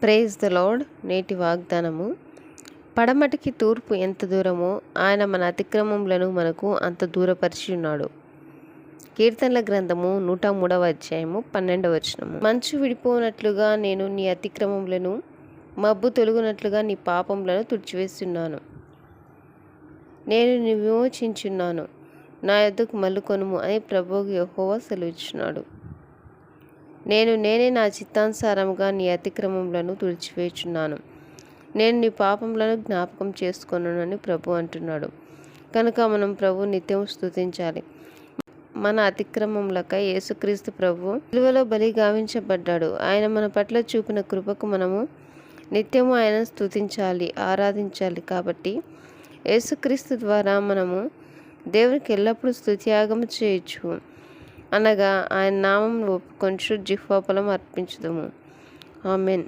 Praise the lord. నేటి వాగ్దానము. పడమటికి తూర్పు ఎంత దూరమో ఆయన మన అతిక్రమములను మనకు అంత దూరపరిచి ఉన్నాడు. కీర్తనల గ్రంథము 103వ అధ్యాయము 12వ వచనము. మంచు విడిపోనట్లుగా నేను నీ అతిక్రమములను, మబ్బు తొలగునట్లుగా నీ పాపములను తుడిచివేస్తున్నాను. నేను నీ విమోచించున్నాను, నా యొద్దకు మల్లుకొనుము అని ప్రభువు యెహోవా సెలవిచ్చున్నాడు. నేనే నా చిత్తానుసారముగా నీ అతిక్రమములను తుడిచివేయుచున్నాను. నేను నీ పాపములను జ్ఞాపకం చేసుకొనునని ప్రభు అంటున్నాడు. కనుక మనం ప్రభు నిత్యం స్తుతించాలి. మన అతిక్రమములకై యేసుక్రీస్తు ప్రభు సిలువలో బలి గావించబడ్డాడు. ఆయన మన పట్ల చూపిన కృపకు మనము నిత్యము ఆయనను స్తుతించాలి, ఆరాధించాలి. కాబట్టి యేసుక్రీస్తు ద్వారా మనము దేవునికి ఎల్లప్పుడూ స్తుతియాగము చేయొచ్చు. అనగా ఆయన నామమును ఒప్పుకొనుచు జిహ్వాఫలం అర్పించుదుము. ఆమేన్.